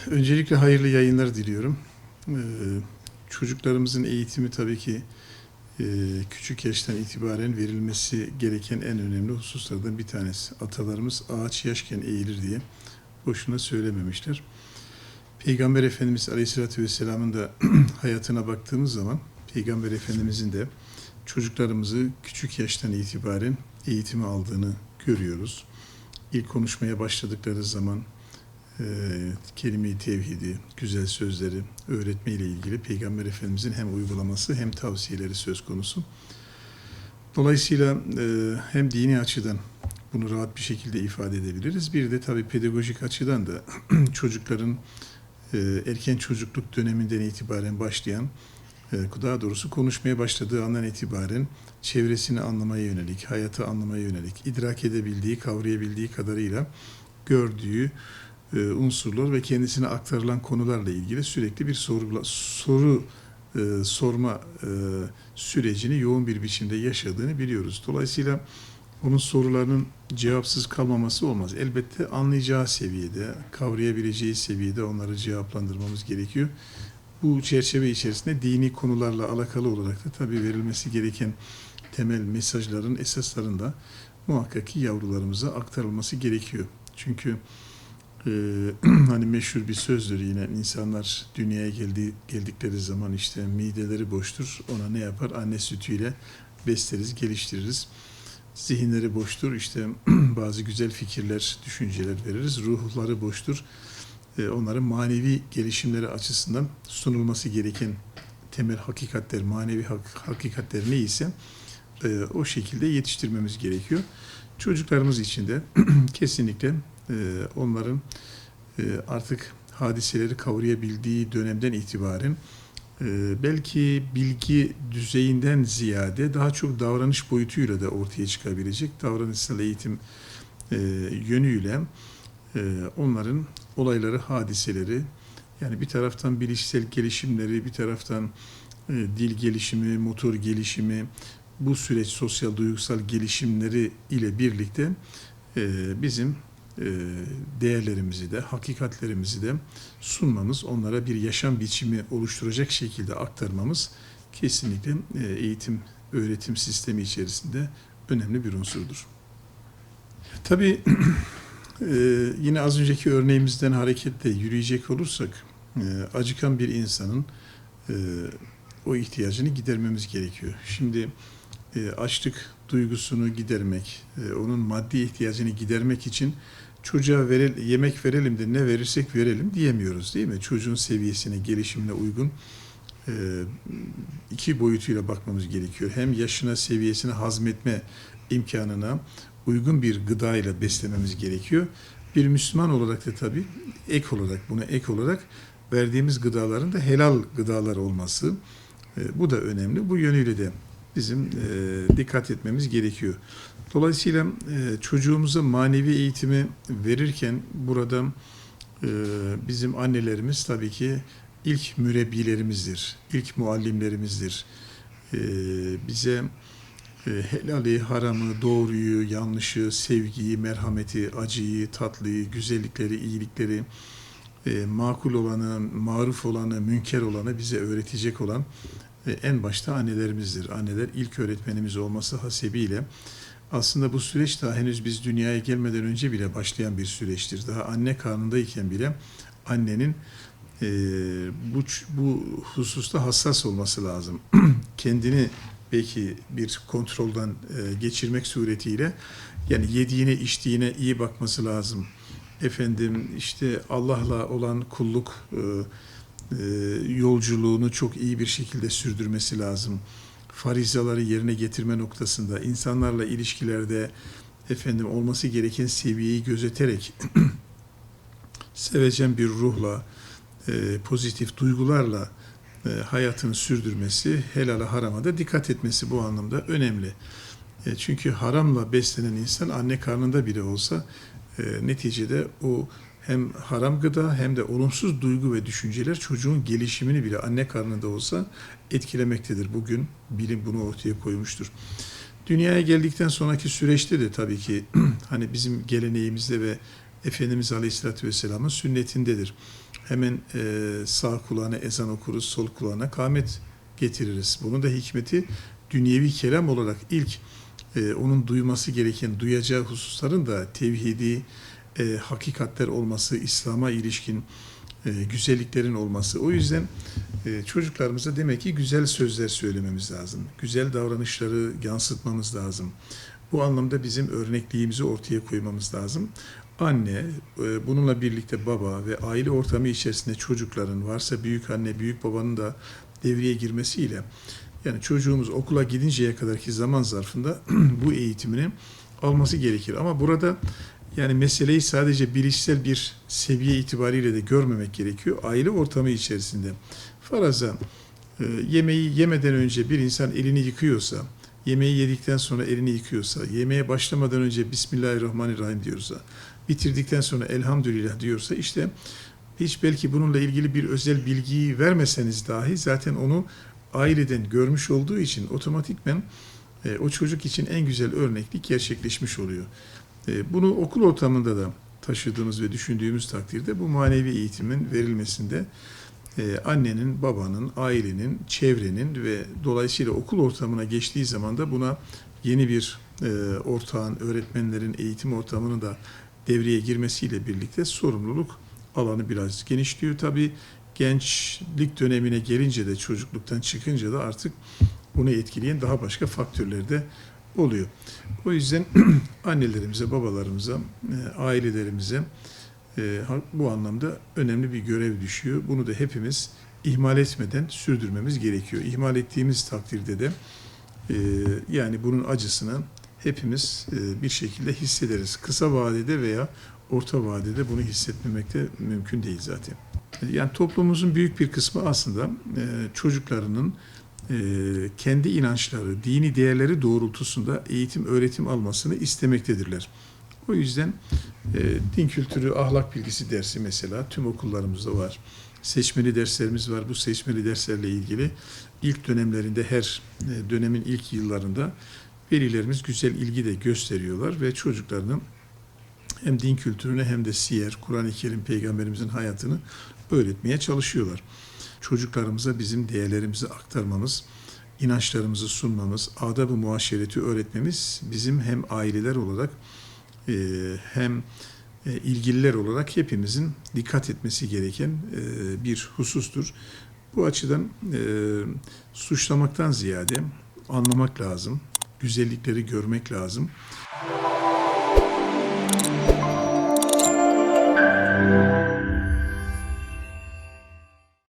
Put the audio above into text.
Öncelikle hayırlı yayınlar diliyorum. Ee, Çocuklarımızın eğitimi tabii ki küçük yaştan itibaren verilmesi gereken en önemli hususlardan bir tanesi. Atalarımız ağaç yaşken eğilir diye boşuna söylememişler. Peygamber Efendimiz Aleyhisselatü Vesselam'ın da hayatına baktığımız zaman Peygamber Efendimizin de çocuklarımızı küçük yaştan itibaren eğitimi aldığını görüyoruz. İlk konuşmaya başladıkları zaman kelime-i tevhidi, güzel sözleri öğretme ile ilgili Peygamber Efendimizin hem uygulaması hem tavsiyeleri söz konusu. Dolayısıyla hem dini açıdan bunu rahat bir şekilde ifade edebiliriz. Bir de tabii pedagojik açıdan da çocukların erken çocukluk döneminden itibaren başlayan, daha doğrusu konuşmaya başladığı andan itibaren çevresini anlamaya yönelik, hayatı anlamaya yönelik, idrak edebildiği, kavrayabildiği kadarıyla gördüğü unsurlar ve kendisine aktarılan konularla ilgili sürekli bir soru sorma sürecini yoğun bir biçimde yaşadığını biliyoruz. Dolayısıyla onun sorularının cevapsız kalmaması olmaz. Elbette anlayacağı seviyede, kavrayabileceği seviyede onları cevaplandırmamız gerekiyor. Bu çerçeve içerisinde dini konularla alakalı olarak da tabii verilmesi gereken temel mesajların esaslarında muhakkak ki yavrularımıza aktarılması gerekiyor. Çünkü hani meşhur bir sözdür yine, insanlar dünyaya geldikleri zaman işte mideleri boştur, ona ne yapar? Anne sütüyle besleriz, geliştiririz. Zihinleri boştur, işte bazı güzel fikirler, düşünceler veririz. Ruhları boştur, onların manevi gelişimleri açısından sunulması gereken temel hakikatler, manevi hakikatler neyse o şekilde yetiştirmemiz gerekiyor. Çocuklarımız için de kesinlikle onların artık hadiseleri kavrayabildiği dönemden itibaren belki bilgi düzeyinden ziyade daha çok davranış boyutuyla da ortaya çıkabilecek davranışsal eğitim yönüyle onların olayları, hadiseleri, yani bir taraftan bilişsel gelişimleri, bir taraftan dil gelişimi, motor gelişimi, bu süreç sosyal duygusal gelişimleri ile birlikte bizim değerlerimizi de, hakikatlerimizi de sunmamız, onlara bir yaşam biçimi oluşturacak şekilde aktarmamız kesinlikle eğitim, öğretim sistemi içerisinde önemli bir unsurdur. Tabii yine az önceki örneğimizden hareketle yürüyecek olursak, acıkan bir insanın o ihtiyacını gidermemiz gerekiyor. Şimdi açlık duygusunu gidermek, onun maddi ihtiyacını gidermek için çocuğa yemek verelim de ne verirsek verelim diyemiyoruz, değil mi? Çocuğun seviyesine, gelişimine uygun iki boyutuyla bakmamız gerekiyor. Hem yaşına, seviyesine, hazmetme imkanına uygun bir gıda ile beslememiz gerekiyor. Bir Müslüman olarak da tabii buna ek olarak verdiğimiz gıdaların da helal gıdalar olması, bu da önemli. Bu yönüyle de bizim dikkat etmemiz gerekiyor. Dolayısıyla çocuğumuza manevi eğitimi verirken burada bizim annelerimiz tabii ki ilk mürebbilerimizdir, ilk muallimlerimizdir. Bize helali, haramı, doğruyu, yanlışı, sevgiyi, merhameti, acıyı, tatlıyı, güzellikleri, iyilikleri, makul olanı, maruf olanı, münker olanı bize öğretecek olan en başta annelerimizdir. Anneler ilk öğretmenimiz olması hasebiyle aslında bu süreç daha henüz biz dünyaya gelmeden önce bile başlayan bir süreçtir. Daha anne karnındayken bile annenin bu hususta hassas olması lazım. Kendini belki bir kontrolden geçirmek suretiyle, yani yediğine içtiğine iyi bakması lazım. Efendim işte Allah'la olan kulluk yolculuğunu çok iyi bir şekilde sürdürmesi lazım. Farizaları yerine getirme noktasında, insanlarla ilişkilerde efendim olması gereken seviyeyi gözeterek sevecen bir ruhla, pozitif duygularla hayatını sürdürmesi, helala harama da dikkat etmesi bu anlamda önemli. Çünkü haramla beslenen insan anne karnında bile olsa neticede o hem haram gıda hem de olumsuz duygu ve düşünceler çocuğun gelişimini bile anne karnında olsa etkilemektedir. Bugün bilim bunu ortaya koymuştur. Dünyaya geldikten sonraki süreçte de tabii ki hani bizim geleneğimizde ve Efendimiz Aleyhisselatü Vesselam'ın sünnetindedir. hemen sağ kulağına ezan okuruz, sol kulağına kâmet getiririz. Bunun da hikmeti dünyevi kelam olarak ilk onun duyması gereken, duyacağı hususların da tevhidi, hakikatler olması, İslam'a ilişkin güzelliklerin olması. O yüzden çocuklarımıza demek ki güzel sözler söylememiz lazım. Güzel davranışları yansıtmamız lazım. Bu anlamda bizim örnekliğimizi ortaya koymamız lazım. Anne, bununla birlikte baba ve aile ortamı içerisinde çocukların varsa büyük anne, büyük babanın da devreye girmesiyle yani çocuğumuz okula gidinceye kadarki zaman zarfında bu eğitimini alması gerekir. Ama burada yani meseleyi sadece bilişsel bir seviye itibariyle de görmemek gerekiyor. Aile ortamı içerisinde faraza yemeği yemeden önce bir insan elini yıkıyorsa, yemeği yedikten sonra elini yıkıyorsa, yemeğe başlamadan önce Bismillahirrahmanirrahim diyorsa, bitirdikten sonra elhamdülillah diyorsa işte hiç belki bununla ilgili bir özel bilgiyi vermeseniz dahi zaten onu aileden görmüş olduğu için otomatikmen o çocuk için en güzel örneklik gerçekleşmiş oluyor. Bunu okul ortamında da taşıdığımız ve düşündüğümüz takdirde bu manevi eğitimin verilmesinde annenin, babanın, ailenin, çevrenin ve dolayısıyla okul ortamına geçtiği zaman da buna yeni bir ortağın, öğretmenlerin eğitim ortamını da devreye girmesiyle birlikte sorumluluk alanı biraz genişliyor. Tabii gençlik dönemine gelince de çocukluktan çıkınca da artık bunu etkileyen daha başka faktörler de oluyor. O yüzden annelerimize, babalarımıza, ailelerimize bu anlamda önemli bir görev düşüyor. Bunu da hepimiz ihmal etmeden sürdürmemiz gerekiyor. İhmal ettiğimiz takdirde de yani bunun acısını hepimiz bir şekilde hissederiz. Kısa vadede veya orta vadede bunu hissetmemek de mümkün değil zaten. Yani toplumumuzun büyük bir kısmı aslında çocuklarının kendi inançları, dini değerleri doğrultusunda eğitim, öğretim almasını istemektedirler. O yüzden din kültürü, ahlak bilgisi dersi mesela tüm okullarımızda var. Seçmeli derslerimiz var. Bu seçmeli derslerle ilgili ilk dönemlerinde, her dönemin ilk yıllarında velilerimiz güzel ilgi de gösteriyorlar ve çocuklarının hem din kültürüne hem de siyer, Kur'an-ı Kerim, Peygamberimizin hayatını öğretmeye çalışıyorlar. Çocuklarımıza bizim değerlerimizi aktarmamız, inançlarımızı sunmamız, adab-ı muaşereti öğretmemiz bizim hem aileler olarak hem ilgililer olarak hepimizin dikkat etmesi gereken bir husustur. Bu açıdan suçlamaktan ziyade anlamak lazım, güzellikleri görmek lazım.